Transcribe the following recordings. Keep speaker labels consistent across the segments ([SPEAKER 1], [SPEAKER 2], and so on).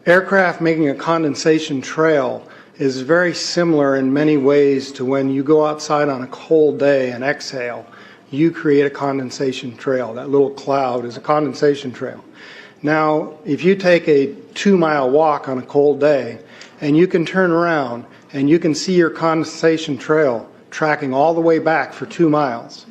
[SPEAKER 1] Aircraft making a condensation trail is very similar in many ways to when you go outside on a cold day and exhale. You create a condensation trail. That little cloud is a condensation trail. Now, if you take a 2-mile walk on a cold day and you can turn around and you can see your condensation trail tracking all the way back for 2 miles.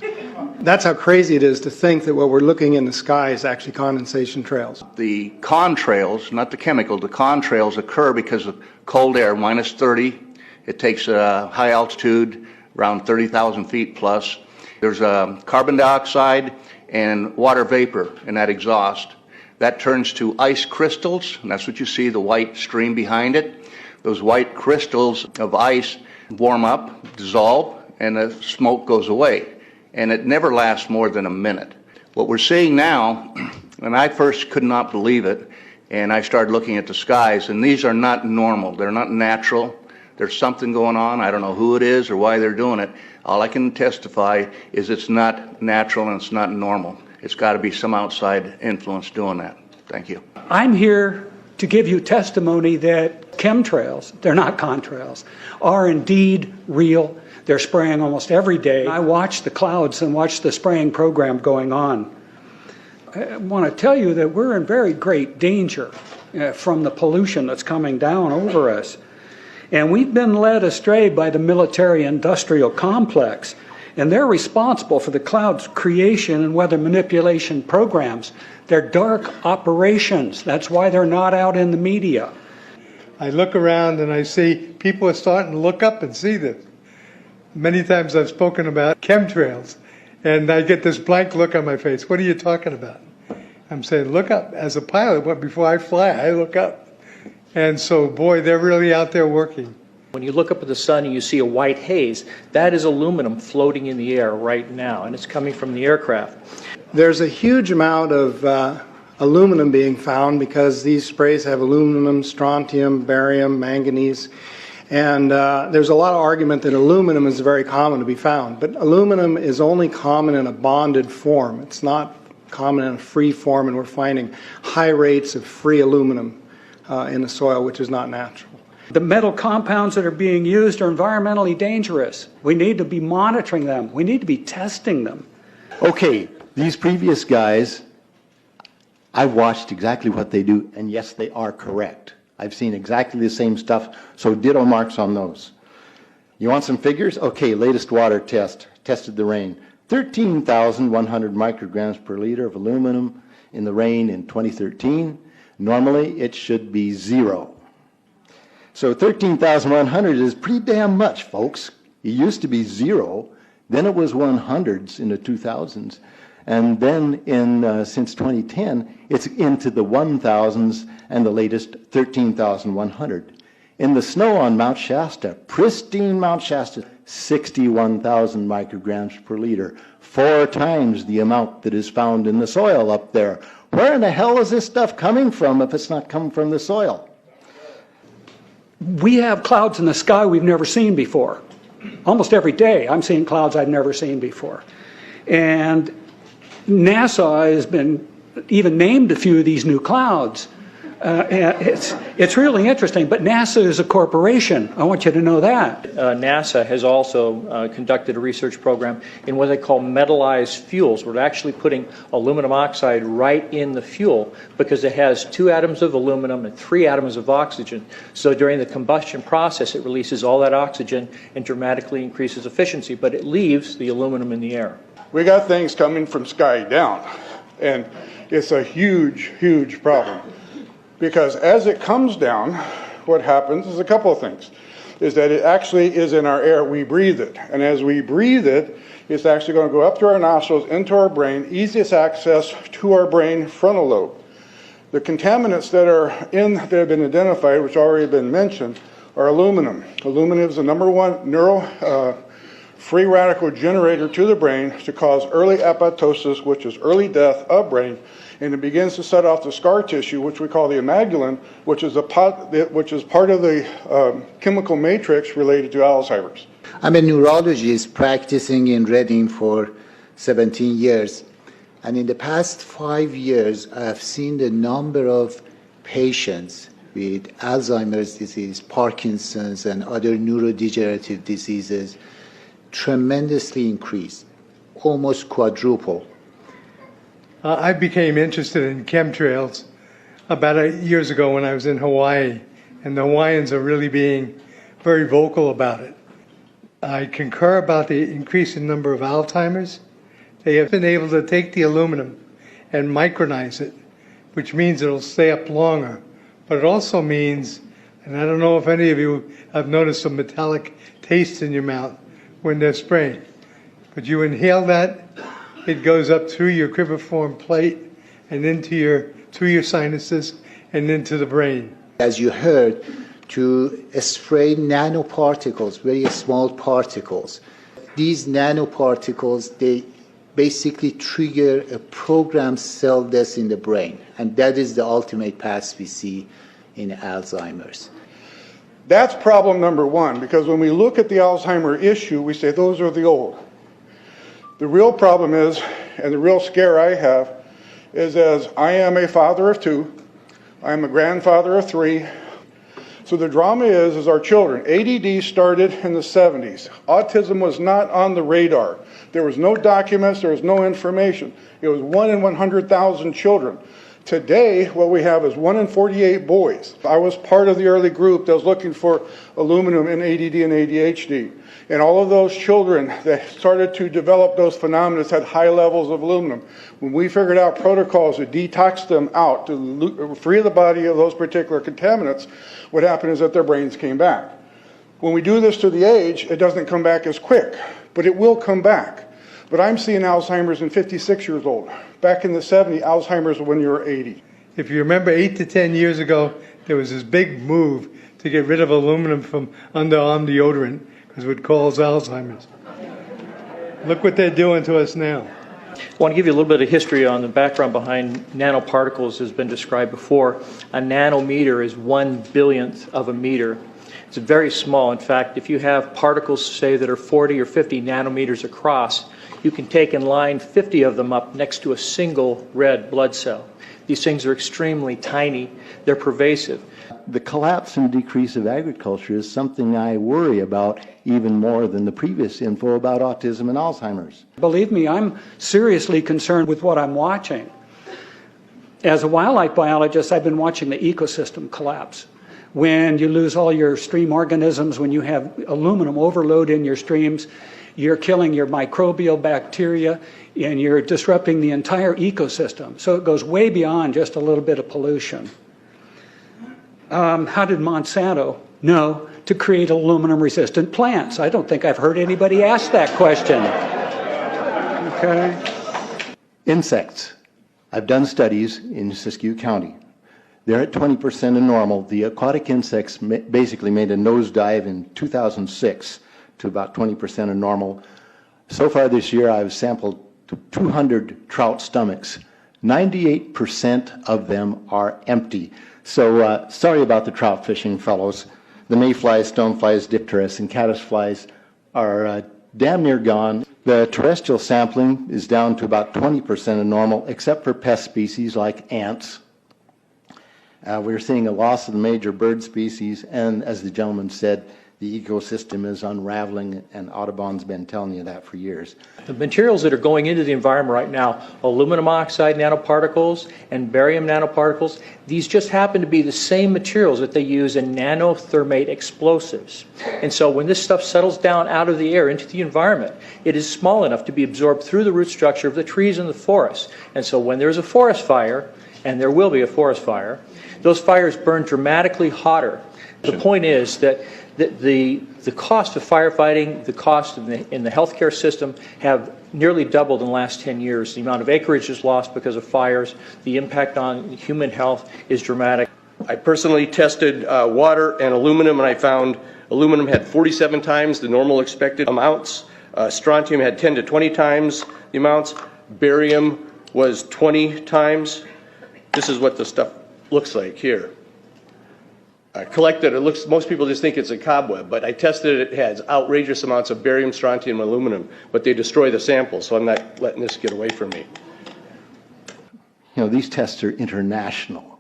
[SPEAKER 1] That's how crazy it is to think that what we're looking in the sky is actually condensation trails.
[SPEAKER 2] The contrails, not the chemical, the contrails occur because of cold air, minus 30. It takes high altitude, around 30,000 feet plus. There's carbon dioxide and water vapor in that exhaust. That turns to ice crystals, and that's what you see, the white stream behind it. Those white crystals of ice warm up, dissolve, and the smoke goes away. And it never lasts more than a minute. What we're seeing now, and I first could not believe it, and I started looking at the skies, and these are not normal. They're not natural. There's something going on. I don't know who it is or why they're doing it. All I can testify is it's not natural and it's not normal. It's got to be some outside influence doing that. Thank you.
[SPEAKER 3] I'm here to give you testimony that chemtrails, they're not contrails, are indeed real. They're spraying almost every day. I watch the clouds and watch the spraying program going on. I want to tell you that we're in very great danger from the pollution that's coming down over us. And we've been led astray by the military-industrial complex, and they're responsible for the cloud's creation and weather manipulation programs. They're dark operations. That's why they're not out in the media.
[SPEAKER 4] I look around and I see people are starting to look up and see this. Many times I've spoken about chemtrails, and I get this blank look on my face. What are you talking about? I'm saying, look up. As a pilot, before I fly, I look up. And so, boy, they're really out there working.
[SPEAKER 5] When you look up at the sun and you see a white haze, that is aluminum floating in the air right now, and it's coming from the aircraft.
[SPEAKER 1] There's a huge amount of aluminum being found because these sprays have aluminum, strontium, barium, manganese. And there's a lot of argument that aluminum is very common to be found, but aluminum is only common in a bonded form. It's not common in a free form, and we're finding high rates of free aluminum in the soil, which is not natural.
[SPEAKER 3] The metal compounds that are being used are environmentally dangerous. We need to be monitoring them. We need to be testing them.
[SPEAKER 6] Okay, these previous guys, I've watched exactly what they do, and yes, they are correct. I've seen exactly the same stuff, so ditto marks on those. You want some figures? Okay, latest water test, tested the rain. 13,100 micrograms per liter of aluminum in the rain in 2013. Normally, it should be 0. So 13,100 is pretty damn much, folks. It used to be 0, then it was 100s in the 2000s, and then since 2010, it's into the 1,000s and the latest 13,100. In the snow on Mount Shasta, pristine Mount Shasta, 61,000 micrograms per liter, 4 times the amount that is found in the soil up there. Where in the hell is this stuff coming from if it's not coming from the soil?
[SPEAKER 3] We have clouds in the sky we've never seen before. Almost every day I'm seeing clouds I've never seen before. And NASA has been even named a few of these new clouds. It's really interesting, but NASA is a corporation. I want you to know that.
[SPEAKER 5] NASA has also conducted a research program in what they call metallized fuels. We're actually putting aluminum oxide right in the fuel because it has 2 atoms of aluminum and 3 atoms of oxygen. So during the combustion process, it releases all that oxygen and dramatically increases efficiency, but it leaves the aluminum in the air.
[SPEAKER 7] We got things coming from sky down, and it's a huge, huge problem. Because as it comes down, what happens is a couple of things. Is that it actually is in our air, we breathe it. And as we breathe it, it's actually going to go up through our nostrils, into our brain, easiest access to our brain frontal lobe. The contaminants that have been identified, which already been mentioned, are aluminum. Aluminum is the #1 free radical generator to the brain to cause early apoptosis, which is early death of brain, and it begins to set off the scar tissue, which we call the amygdalin, which is part of the chemical matrix related to Alzheimer's.
[SPEAKER 8] I'm a neurologist practicing in Reading for 17 years, and in the past 5 years, I have seen the number of patients with Alzheimer's disease, Parkinson's, and other neurodegenerative diseases tremendously increased, almost quadruple.
[SPEAKER 4] I became interested in chemtrails about 8 years ago when I was in Hawaii, and the Hawaiians are really being very vocal about it. I concur about the increasing number of Alzheimer's. They have been able to take the aluminum and micronize it, which means it'll stay up longer. But it also means, and I don't know if any of you have noticed a metallic taste in your mouth when they're spraying, but you inhale that, it goes up through your cribriform plate and through your sinuses and into the brain.
[SPEAKER 8] As you heard, to spray nanoparticles, very small particles. These nanoparticles, they basically trigger a programmed cell death in the brain, and that is the ultimate path we see in Alzheimer's.
[SPEAKER 7] That's problem number one, because when we look at the Alzheimer issue, we say those are the old. The real problem is, and the real scare I have, is as I am a father of 2, I'm a grandfather of 3. So the drama is our children. ADD started in the 70s. Autism was not on the radar. There was no documents, there was no information. It was 1 in 100,000 children. Today, what we have is 1 in 48 boys. I was part of the early group that was looking for aluminum in ADD and ADHD. And all of those children that started to develop those phenomena had high levels of aluminum. When we figured out protocols to detox them out, to free the body of those particular contaminants, what happened is that their brains came back. When we do this to the age, it doesn't come back as quick, but it will come back. But I'm seeing Alzheimer's in 56 years old. Back in the 70s, Alzheimer's when you were 80.
[SPEAKER 4] If you remember 8 to 10 years ago, there was this big move to get rid of aluminum from underarm deodorant because it would cause Alzheimer's. Look what they're doing to us now.
[SPEAKER 5] I want to give you a little bit of history on the background behind nanoparticles has been described before. A nanometer is 1/1000th of a meter. It's very small. In fact, if you have particles, say, that are 40 or 50 nanometers across, you can take and line 50 of them up next to a single red blood cell. These things are extremely tiny. They're pervasive.
[SPEAKER 6] The collapse and decrease of agriculture is something I worry about even more than the previous info about autism and Alzheimer's.
[SPEAKER 3] Believe me, I'm seriously concerned with what I'm watching. As a wildlife biologist, I've been watching the ecosystem collapse. When you lose all your stream organisms, when you have aluminum overload in your streams, you're killing your microbial bacteria and you're disrupting the entire ecosystem. So it goes way beyond just a little bit of pollution. How did Monsanto know to create aluminum-resistant plants? I don't think I've heard anybody ask that question. Okay.
[SPEAKER 6] Insects. I've done studies in Siskiyou County. They're at 20% of normal. The aquatic insects basically made a nosedive in 2006 to about 20% of normal. So far this year, I've sampled 200 trout stomachs. 98% of them are empty. So sorry about the trout fishing, fellows. The mayflies, stoneflies, dipterus, and caddisflies are damn near gone. The terrestrial sampling is down to about 20% of normal, except for pest species like ants. We're seeing a loss of the major bird species, and as the gentleman said, the ecosystem is unraveling, and Audubon's been telling you that for years.
[SPEAKER 5] The materials that are going into the environment right now, aluminum oxide nanoparticles and barium nanoparticles, these just happen to be the same materials that they use in nanothermate explosives. And so when this stuff settles down out of the air into the environment, it is small enough to be absorbed through the root structure of the trees in the forest. And so when there's a forest fire, and there will be a forest fire, those fires burn dramatically hotter. The point is that the cost of firefighting, the cost in the healthcare system have nearly doubled in the last 10 years. The amount of acreage is lost because of fires. The impact on human health is dramatic.
[SPEAKER 9] I personally tested water and aluminum, and I found aluminum had 47 times the normal expected amounts. Strontium had 10 to 20 times the amounts. Barium was 20 times. This is what the stuff looks like here. Collected, it looks, most people just think it's a cobweb, but I tested it, it has outrageous amounts of barium, strontium, and aluminum, but they destroy the sample, so I'm not letting this get away from me.
[SPEAKER 6] You know, these tests are international.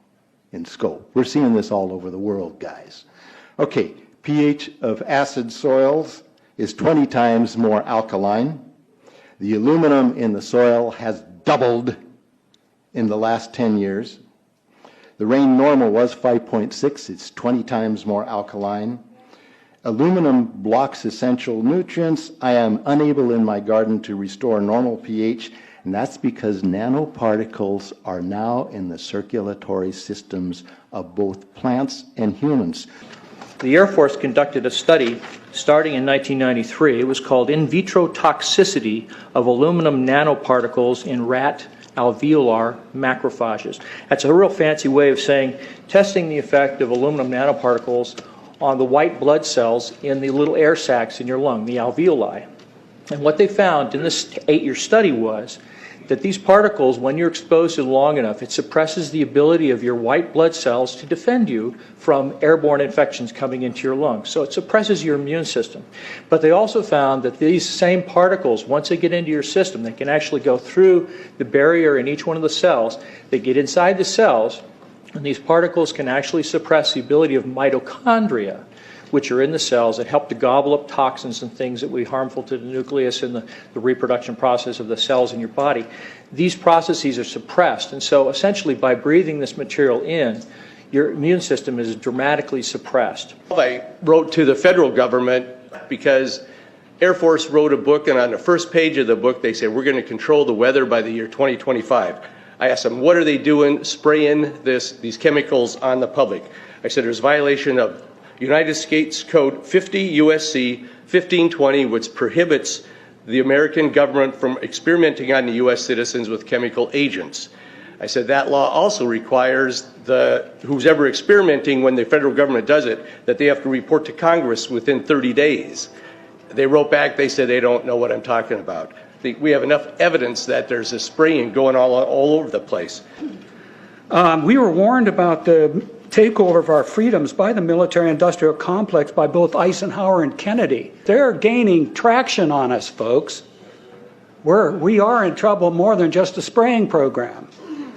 [SPEAKER 6] in scope. We're seeing this all over the world, guys. Okay, pH of acid soils is 20 times more alkaline. The aluminum in the soil has doubled in the last 10 years. The rain normal was 5.6. It's 20 times more alkaline. Aluminum blocks essential nutrients. I am unable in my garden to restore normal pH, and that's because nanoparticles are now in the circulatory systems of both plants and humans.
[SPEAKER 5] The Air Force conducted a study starting in 1993. It was called In Vitro Toxicity of Aluminum Nanoparticles in Rat Alveolar Macrophages. That's a real fancy way of saying testing the effect of aluminum nanoparticles on the white blood cells in the little air sacs in your lung, the alveoli. And what they found in this 8-year study was that these particles, when you're exposed to them long enough, it suppresses the ability of your white blood cells to defend you from airborne infections coming into your lungs. So it suppresses your immune system. But they also found that these same particles, once they get into your system, they can actually go through the barrier in each one of the cells. They get inside the cells, and these particles can actually suppress the ability of mitochondria, which are in the cells that help to gobble up toxins and things that would be harmful to the nucleus and the reproduction process of the cells in your body. These processes are suppressed, and so essentially by breathing this material in, your immune system is dramatically suppressed.
[SPEAKER 9] I wrote to the federal government because Air Force wrote a book, and on the first page of the book they said, we're going to control the weather by the year 2025. I asked them, what are they doing spraying these chemicals on the public? I said, there's violation of United States Code 50 USC 1520, which prohibits the American government from experimenting on the U.S. citizens with chemical agents. I said that law also requires who's ever experimenting, when the federal government does it, that they have to report to Congress within 30 days. They wrote back, they said they don't know what I'm talking about. We have enough evidence that there's a spraying going all over the place.
[SPEAKER 3] We were warned about the takeover of our freedoms by the military-industrial complex by both Eisenhower and Kennedy. They're gaining traction on us, folks. We are in trouble more than just a spraying program.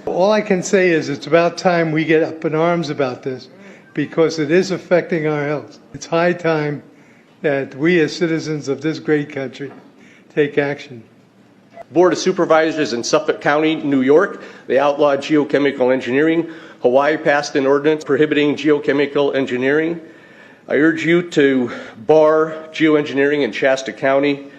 [SPEAKER 4] All I can say is it's about time we get up in arms about this, because it is affecting our health. It's high time that we as citizens of this great country take action.
[SPEAKER 9] Board of Supervisors in Suffolk County, New York, they outlawed geochemical engineering. Hawaii passed an ordinance prohibiting geochemical engineering. I urge you to bar geoengineering in Shasta County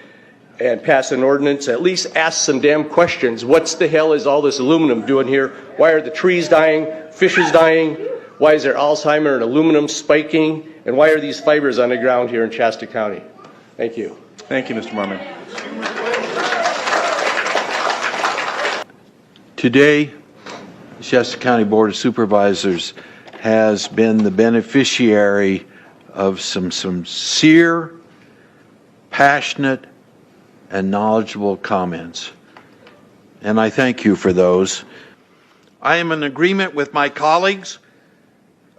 [SPEAKER 9] and pass an ordinance. At least ask some damn questions. What the hell is all this aluminum doing here? Why are the trees dying, fishes dying? Why is there Alzheimer and aluminum spiking? And why are these fibers on the ground here in Shasta County? Thank you.
[SPEAKER 10] Thank you, Mr. Marmon.
[SPEAKER 11] Today, the Shasta County Board of Supervisors has been the beneficiary of some sincere, passionate, and knowledgeable comments. And I thank you for those. I am in agreement with my colleagues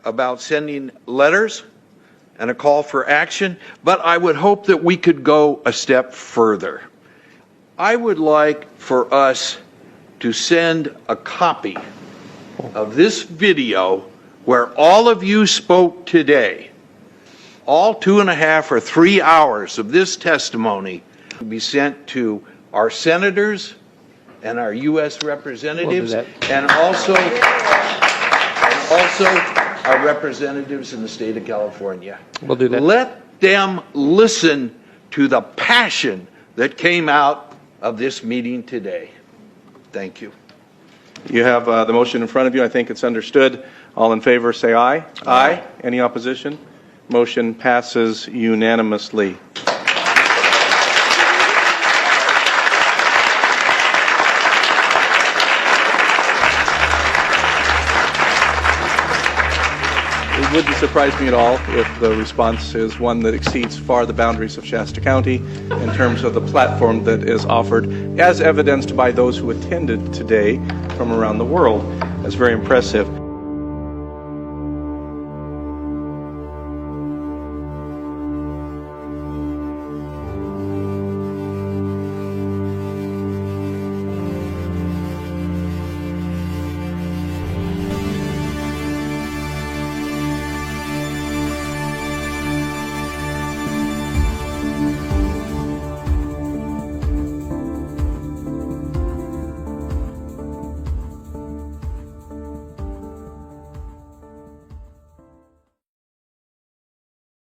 [SPEAKER 11] about sending letters and a call for action, but I would hope that we could go a step further. I would like for us to send a copy of this video where all of you spoke today, all 2.5 or 3 hours of this testimony, to be sent to our senators and our U.S. representatives, and also our representatives in the state of California.
[SPEAKER 10] We'll do that.
[SPEAKER 11] Let them listen to the passion that came out of this meeting today. Thank you.
[SPEAKER 10] You have the motion in front of you. I think it's understood. All in favor, say aye. Aye. Any opposition? Motion passes unanimously. It wouldn't surprise me at all if the response is one that exceeds far the boundaries of Shasta County in terms of the platform that is offered, as evidenced by those who attended today from around the world. That's very impressive.